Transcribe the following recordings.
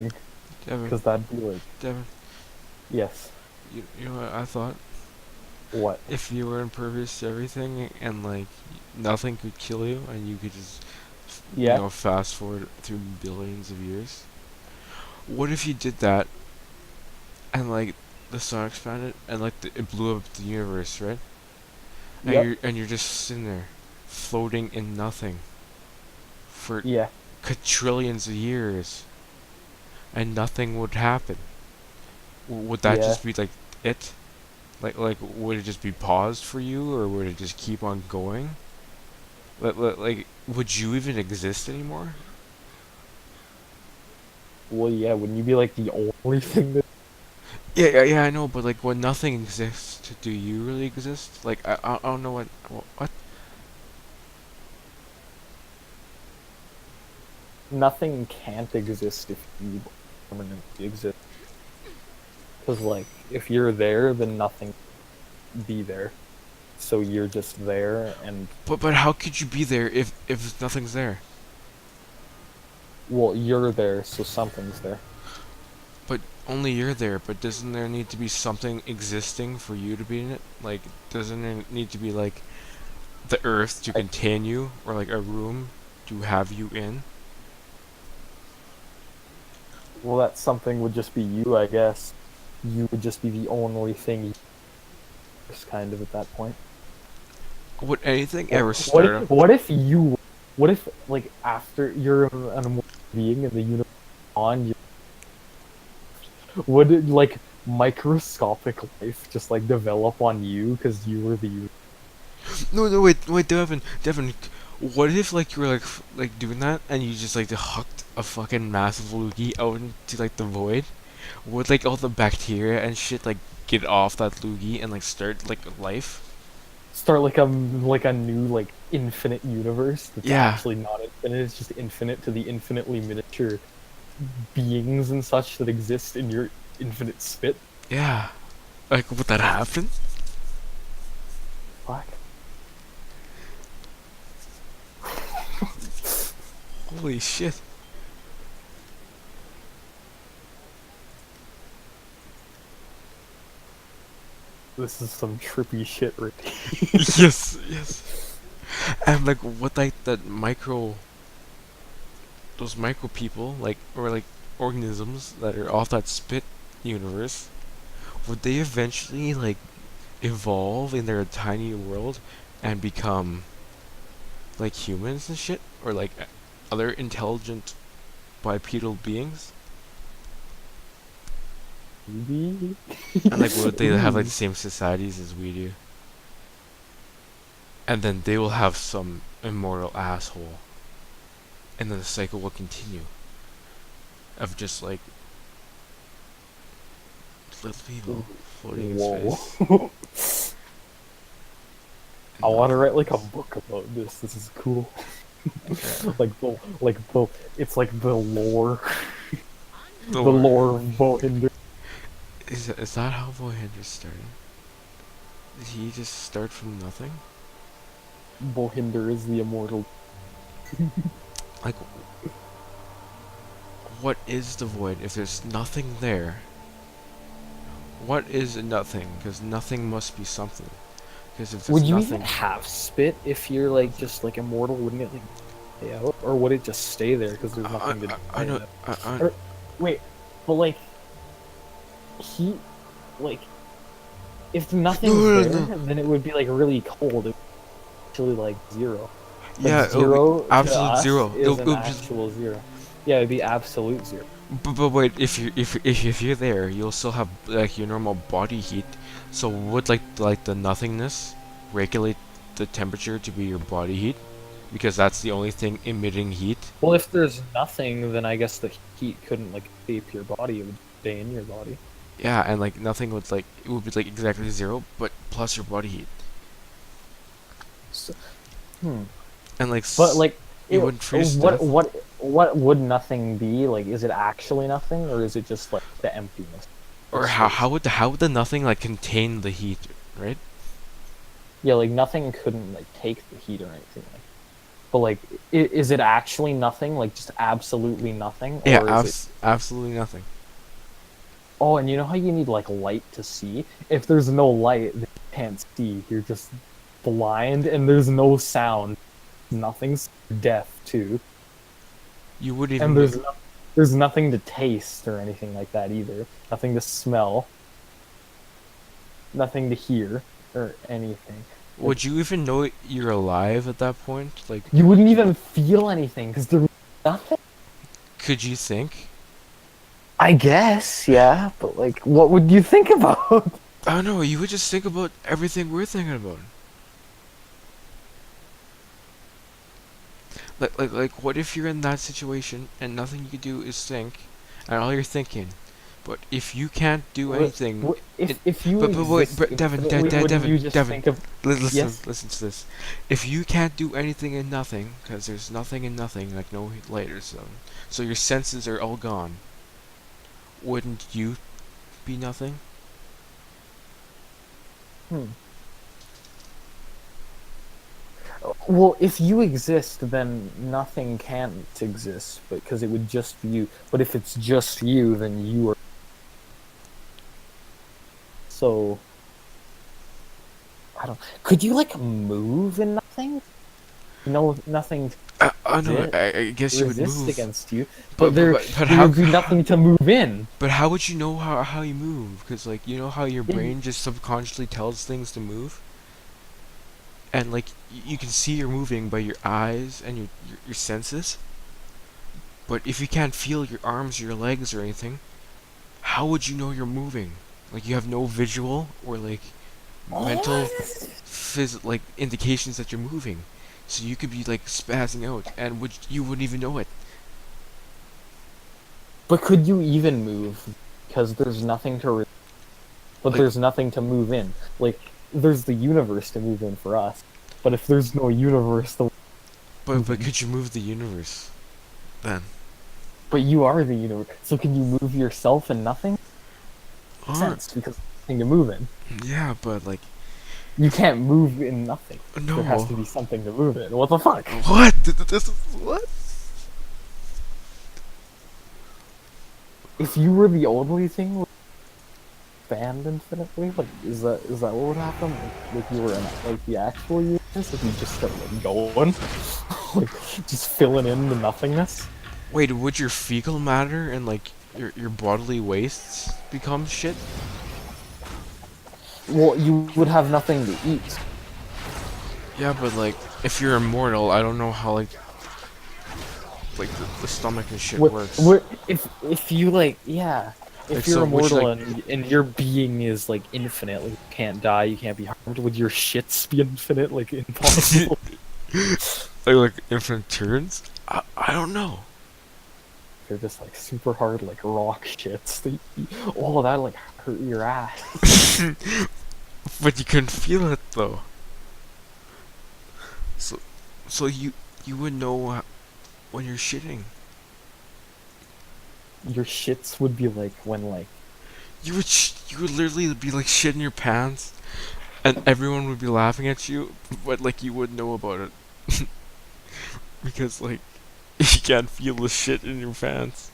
Devin, because that'd be like, Devin, yes, you know what I thought? what? If you were impervious to everything and like nothing could kill you and you could just, Yeah, fast forward through billions of years, what if you did that and like the sun expanded and like it blew up the universe, right? And yep, you're just sitting there, floating in nothing for yeah, quadrillions of years, and nothing would happen. Would that yeah. just be like it? Like would it just be paused for you, or would it just keep on going? Like, would you even exist anymore? Well, yeah, wouldn't you be like the only thing that Yeah, I know, but like when nothing exists, do you really exist? Like, I don't know what. nothing can't exist if you permanently exist? Because, like, if you're there, then nothing be there. So you're just there, and, But how could you be there if nothing's there? well, you're there, so something's there. But only you're there. But doesn't there need to be something existing for you to be in it? Like, doesn't there need to be like the earth to I, contain you, or like a room to have you in? well, that something would just be you, I guess. You would just be the only thing, just kind of at that point. Would anything What, ever what if, start? what if you, what if, like, after you're an immortal being in the universe on, you would it, like, microscopic life just like develop on you because you were the No, wait, Devin. What if like you were like doing that and you just like hucked a fucking massive loogie out into like the void? Would like all the bacteria and shit like get off that loogie and like start like life? start like a new like infinite universe that's Yeah, actually not infinite. It's just infinite to the infinitely miniature beings and such that exist in your infinite spit. yeah. Like would that happen? Fuck. Holy shit. This is some trippy shit right Yes. And like what like that micro those micro people like or like organisms that are off that spit universe, would they eventually like evolve in their tiny world and become like humans and shit, or like other intelligent bipedal beings? Maybe. And like, would they have like the Ooh. same societies as we do? And then they will have some immortal asshole, and then the cycle will continue of just like little people floating in Whoa. space. I And want to write like a nothingness. book about this. This is cool. Yeah. like the it's like the lore, The the Lord. lore of Bohinder. Is that how Voyager started? Did he just start from nothing? Bohinder is the immortal. Like, what is the void if there's nothing there? What is nothing? Because nothing must be something. Because if there's Would you even nothing, have spit if you're like just like immortal? Wouldn't it like die out, or would it just stay there because there's nothing to I die know, in it? I Or wait, but like heat, like if nothing's there, no. then it would be like really cold. It would actually like zero. But Yeah, it'll be zero to absolute us zero. is an actual zero. Yeah, it'd be absolute zero. But wait, if you're there, you'll still have like your normal body heat. So would like the nothingness regulate the temperature to be your body heat? Because that's the only thing emitting heat. Well, if there's nothing, then I guess the heat couldn't like escape your body. It would stay in your body. Yeah, and like nothing would like it would be like exactly zero, but plus your body heat, So, hmm. and like But like, you wouldn't freeze to what death. what what would nothing be? Like, is it actually nothing, or is it just like the emptiness of Or space? how would the nothing like contain the heat, right? Yeah, like nothing couldn't like take the heat or anything like. But like, is it actually nothing? Like just absolutely nothing, Yeah, or is it? absolutely nothing. Oh, and you know how you need like light to see? If there's no light, then you can't see. You're just blind, and there's no sound. Nothing's deaf too, You wouldn't and even know. there's nothing to taste or anything like that either. Nothing to smell, nothing to hear or anything. Like Would you even know you're alive at that point? Like, you wouldn't even feel anything because there's nothing. could you think? I guess, yeah, but like, what would you think about? I don't know. You would just think about everything we're thinking about. Like, what if you're in that situation and nothing you can do is think, and all you're thinking? But if you can't do anything, it, If you but wait, exist Devin, infinitely, wouldn't you just Devin, think of listen, yes? listen to this. If you can't do anything in nothing, because there's nothing in nothing, like no light or something, so your senses are all gone, wouldn't you be nothing? Hmm. Well, if you exist, then nothing can't exist, because it would just be you. But if it's just you, then you are. So I don't. Could you like move in nothing? You know, nothing I know. resist, I guess you would resist move, against you, but but there how? would be nothing to move in. But how would you know how you move? Because like you know how your Yeah, brain just subconsciously tells things to move, and like you can see you're moving by your eyes and your senses. But if you can't feel your arms, your legs, or anything, how would you know you're moving? Like you have no visual or like mental like indications that you're moving. So you could be like spazzing out, and you wouldn't even know it. but could you even move? Because there's nothing to. But Like, there's nothing to move in. Like there's the universe to move in for us. But if there's no universe to move but in, could you move the universe then? but you are the universe, so can you move yourself in nothing? Or Sense because there's nothing to move in. yeah, but like You can't move in nothing. There has no. to be something to move in. What the fuck? What? This is what? If you were the only thing expand infinitely, like is that what would happen? Like you were in like the actual universe, if you just start like going, like just filling in the nothingness. Wait, would your fecal matter and like your bodily wastes become shit? Well, you would have nothing to eat. Yeah, but like if you're immortal, I don't know how like the stomach and shit works. If you like, yeah, Like if you're so, would you immortal like and your being is like infinite, like you can't die, you can't be harmed, would your shits be infinite, like impossible? like infinite turns? I don't know. They're just like super hard, like rock shits. Oh, that like hurt your ass. But you can feel it though. So so you would know when you're shitting. Your shits would be like when like You would literally be like shitting your pants, and everyone would be laughing at you, but like you wouldn't know about it because like you can't feel the shit in your pants.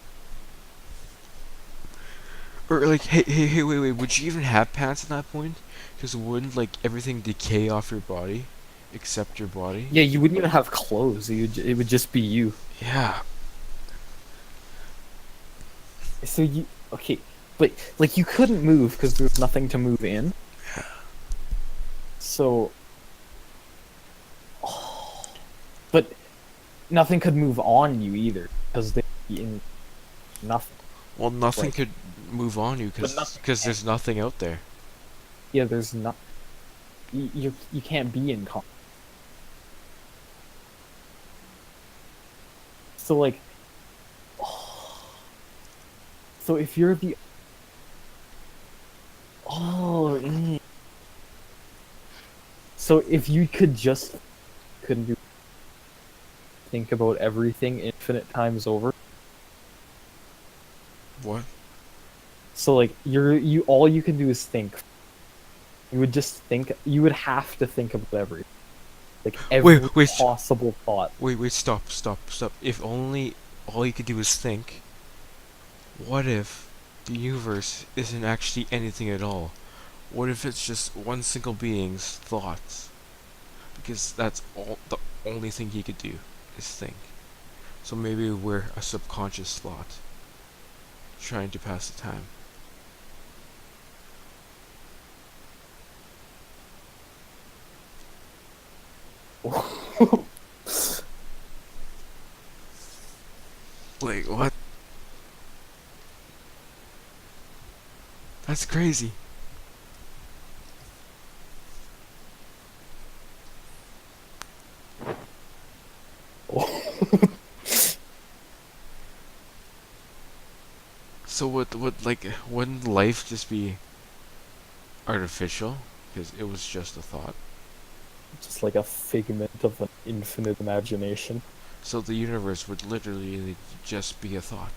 Or like, hey, wait, would you even have pants at that point? Because wouldn't like everything decay off your body, except your body? yeah, you wouldn't even have clothes. It would just be you. Yeah. So you okay, but like you couldn't move because there's nothing to move in. So, but nothing could move on you either because they'd be in nothing. Well, nothing Like, could move on you but nothing. because there's nothing out there. Yeah, there's not. You can't be in con. So like, so if you're the oh, so if you could just couldn't do think about everything infinite times over. What? So like you all you can do is think. You would just think. You would have to think about everything. Like every Wait, possible thought. wait, stop. If only all you could do is think, what if the universe isn't actually anything at all? What if it's just one single being's thoughts? Because that's all the only thing he could do is think. So maybe we're a subconscious thought trying to pass the time. Wait, what? That's crazy. So wouldn't life just be artificial? Because it was just a thought. Just like a figment of an infinite imagination. So the universe would literally just be a thought.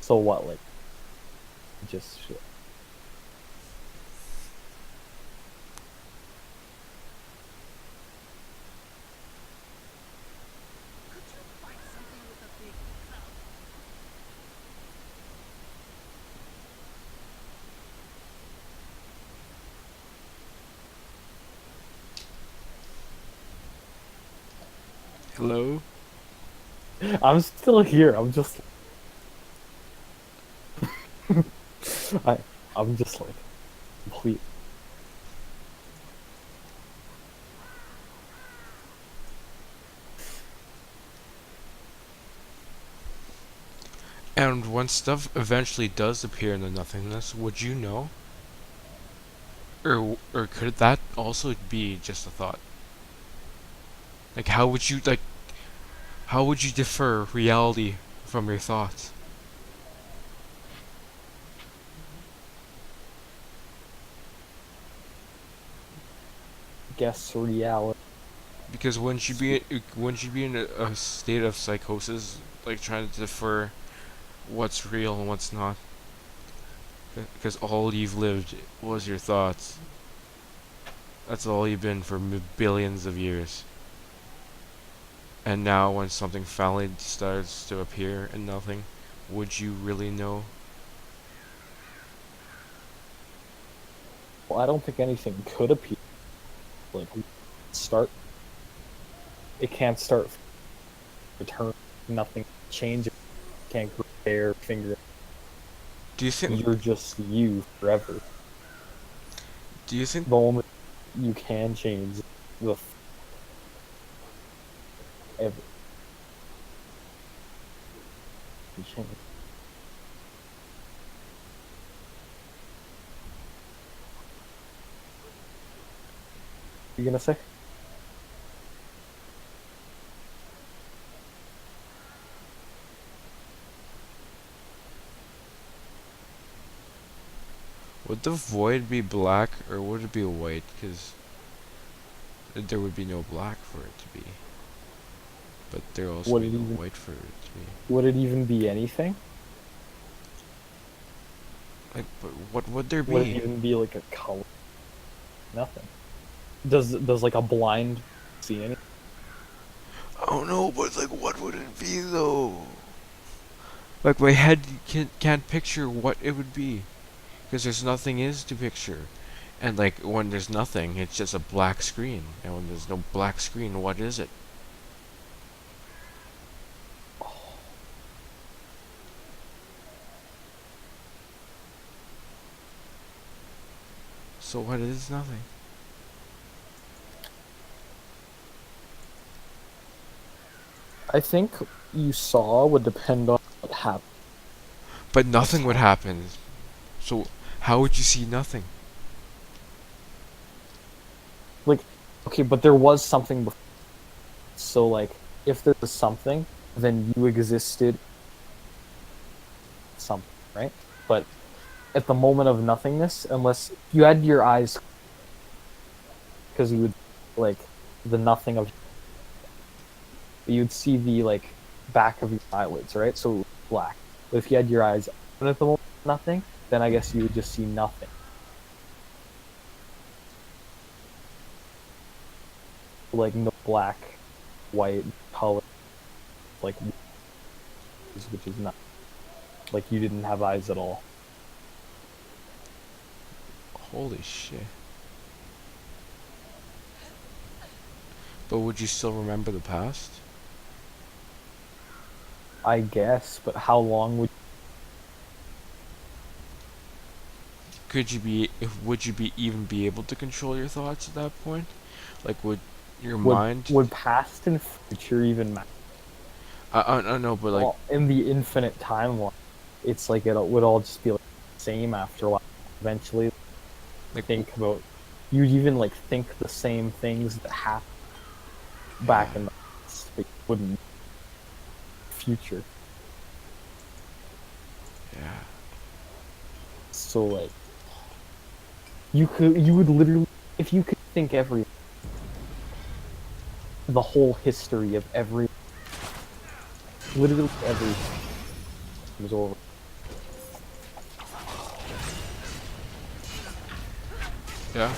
So what, like, just shit. Hello? I'm still here. I'm just, I, I'm just like complete. And when stuff eventually does appear in the nothingness, would you know? Or could that also be just a thought? Like how would you differ reality from your thoughts? Guess reality. Because wouldn't you be in a state of psychosis, like trying to defer what's real and what's not? Because all you've lived was your thoughts. That's all you've been for billions of years. And now, when something finally starts to appear in nothing, would you really know? Well, I don't think anything could appear. Like, start. It can't start. Return. Nothing changes. Can't grow hair, finger. Do you think? You're just you forever. Do you think? The only you can change the ever change. You gonna say? Would the void be black or would it be white? Because there would be no black for it to be, but there also Would be it no even white for it to be. would it even be anything? Like, but what would there Would it be? even be like a color? Nothing. Does like a blind see anything? Oh no, but like, what would it be though? Like my head can't picture what it would be, because there's nothing is to picture, and like when there's nothing, it's just a black screen, and when there's no black screen, what is it? So what is nothing? I think you saw would depend on what happened. But I nothing would saw. happen. So how would you see nothing? Like, okay, but there was something before. So like, if there was something, then you existed. Something, right? But at the moment of nothingness, unless you had your eyes, because you would like the nothing of, you'd see the like back of your eyelids, right? So black. But if you had your eyes open at the moment of nothing, then I guess you would just see nothing. like no black, white color, like which is not like you didn't have eyes at all. Holy shit. But would you still remember the past? I guess, but how long Would you be even be able to control your thoughts at that point? Like, would your would mind? would past and future even matter? I know, but like, Well, in the infinite timeline, it's like it would all just be like the same after a while. Eventually, like, think about you'd even like think the same things that happened back yeah, in the past, but you wouldn't future. yeah. So like you would literally if you could think the whole history of literally everything was over. Yeah.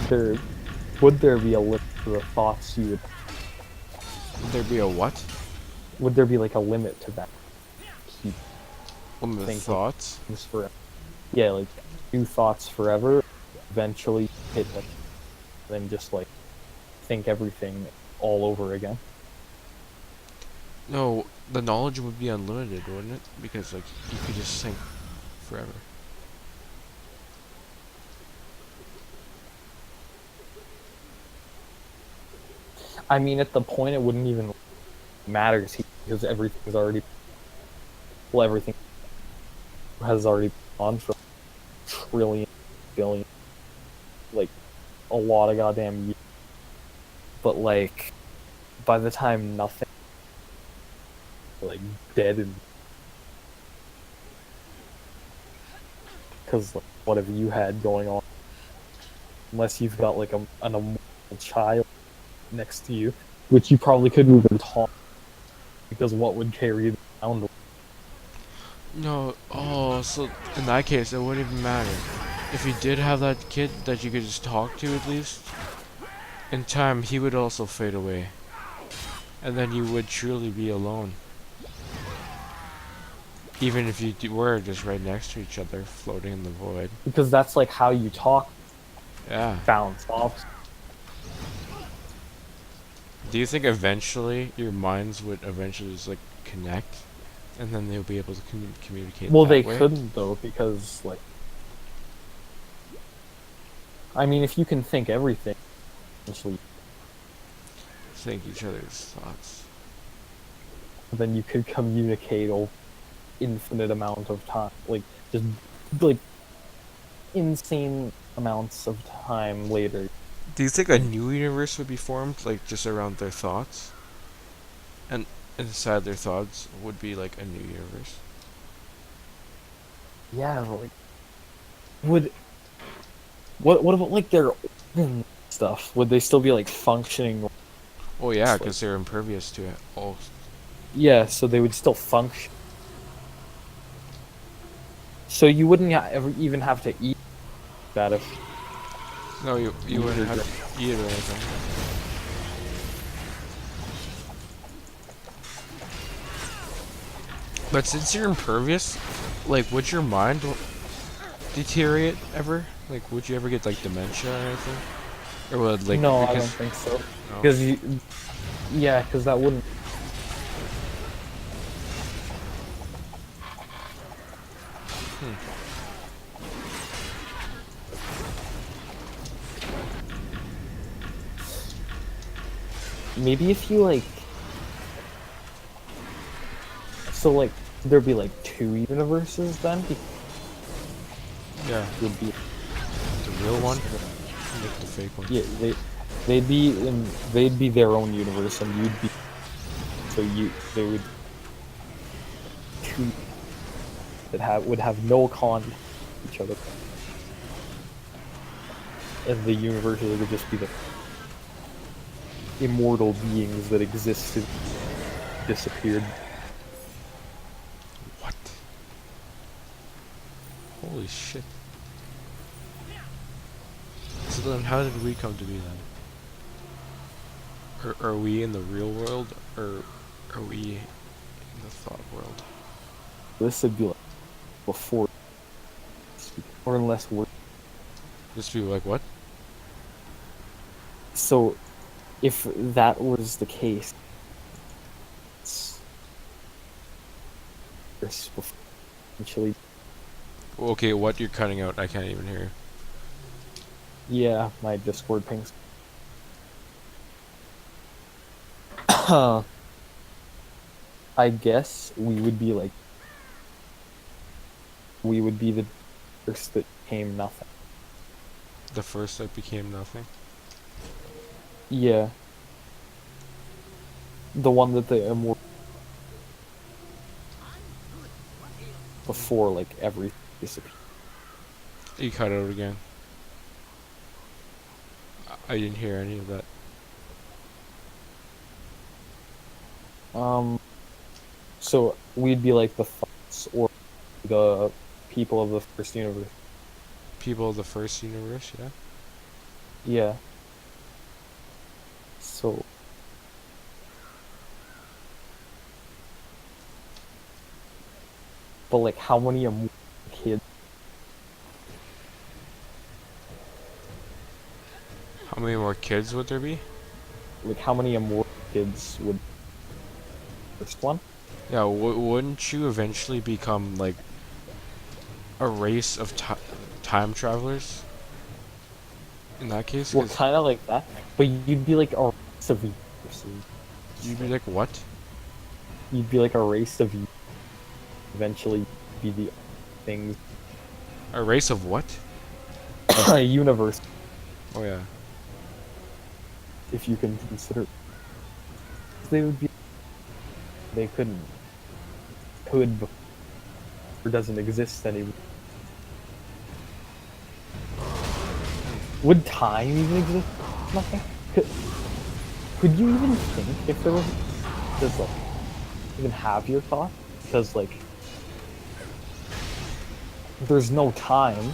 There would there be a limit to the thoughts you would Would there be a what? would there be like a limit to that? Keep One of the thinking thoughts? things forever. Yeah, like new thoughts forever. Eventually hit like then just like think everything all over again. No, the knowledge would be unlimited, wouldn't it? Because like you could just think forever. I mean, at the point it wouldn't even matter because everything has already gone for trillion, billion, like a lot of goddamn years. But like, by the time nothing, like dead and because like, what have you had going on? Unless you've got like an immortal child next to you, which you probably couldn't even talk because what would carry you around? No, oh, so in that case, it wouldn't even matter. If you did have that kid that you could just talk to at least, in time he would also fade away. And then you would truly be alone. Even if you were just right next to each other, floating in the void. Because that's like how you talk, Yeah. bounce off. Do you think eventually your minds would eventually just like connect, and then they'll be able to communicate Well, that they way? couldn't though because like, I mean, if you can think everything, essentially, Think each other's thoughts. then you could communicate over infinite amount of time, like just like insane amounts of time later. Do you think a new universe would be formed, like just around their thoughts? And inside their thoughts would be like a new universe? Yeah, like would what about like their organ stuff? Would they still be like functioning? Oh yeah, Just, like, because they're impervious to it. Oh, yeah, so they would still function. So you wouldn't ever even have to eat that if no, you you wouldn't were have to eat it or anything. But since you're impervious, like, would your mind deteriorate ever? Like, would you ever get like dementia or anything? Or would like no, I don't because think so. no. Because yeah, because that wouldn't. Maybe if you like, so like there'd be like two universes then. Yeah, Would be the real one, make the fake one. yeah they'd be their own universe and you'd be so you they would two that would have no contact with each other, and the universes would just be the immortal beings that existed, disappeared. What? Holy shit. So then, how did we come to be then? Are we in the real world, or are we in the thought world? This would be like before, or unless we're Just be like, what? so. If that was the case, it's before actually, Okay, what you're cutting out? I can't even hear. yeah, my Discord pings. I guess we would be the first that came nothing. The first that became nothing. Yeah, the one that the immortal before like everything disappeared. You cut out again. I didn't hear any of that. So we'd be like the thoughts or the people of the first universe. People of the first universe, yeah. Yeah. So but like how many immortal kids How many more kids would there be? how many immortal kids would first one? Yeah, wouldn't you eventually become like a race of time travelers? In that case, Well, 'cause kind of like that, but you'd be like a race of universes. you'd be like, what? You'd be like a race of eventually be the things A race of what? a universe Oh yeah. if you can consider they would be they couldn't could or doesn't exist anymore. Would time even exist? Nothing. Could you even think if there was just like even have your thought? Because like there's no time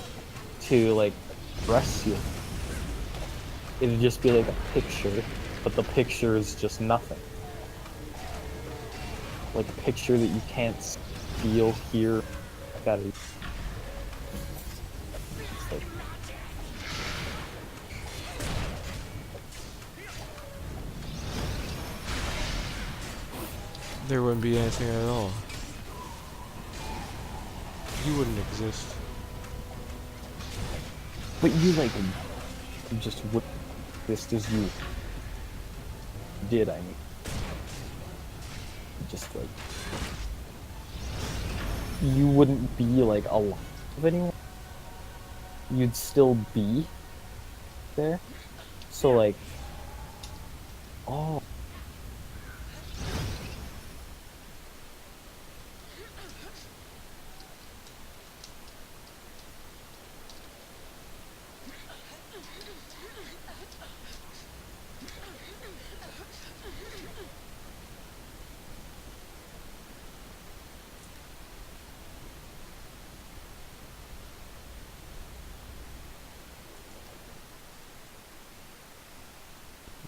to like express you. It'd just be like a picture, but the picture is just nothing. Like a picture that you can't feel, hear. That is. It's like, There wouldn't be anything at all. You wouldn't exist. but you like you just would exist as you did. I mean, just like you wouldn't be like alive anymore. You'd still be there. So like, oh,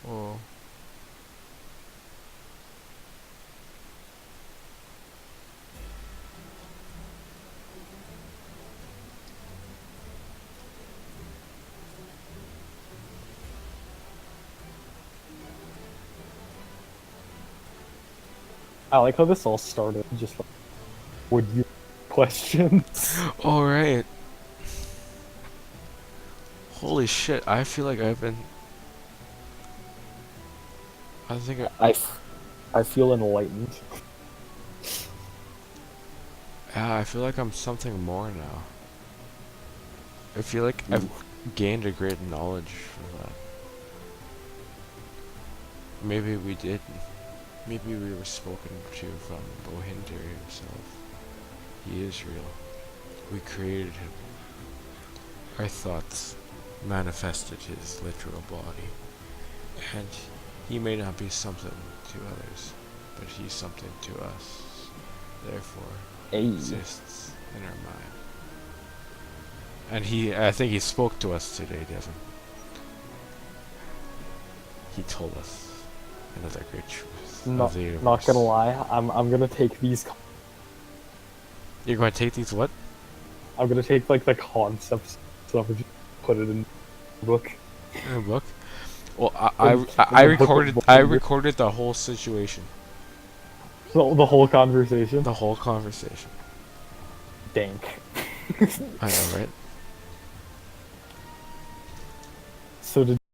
Oh. I like how this all started. Just like, would you questions? All right. Holy shit! I feel like I've been. I think I feel enlightened. yeah, I feel like I'm something more now. I feel like I've Ooh. gained a great knowledge from that. Maybe we did. Maybe we were spoken to from Bohinder himself. He is real. We created him. Our thoughts manifested his literal body. And he may not be something to others, but he's something to us. Therefore, Hey. exists in our mind. And I think he spoke to us today, Devin. he told us another great truth Not, of the universe. not gonna lie, I'm gonna take these. You're going to take these what? I'm gonna take like the concepts stuff and just put it in the book. In a book? Well, In the book I of- recorded the whole situation, the whole conversation. the whole conversation. Dank. I know, right?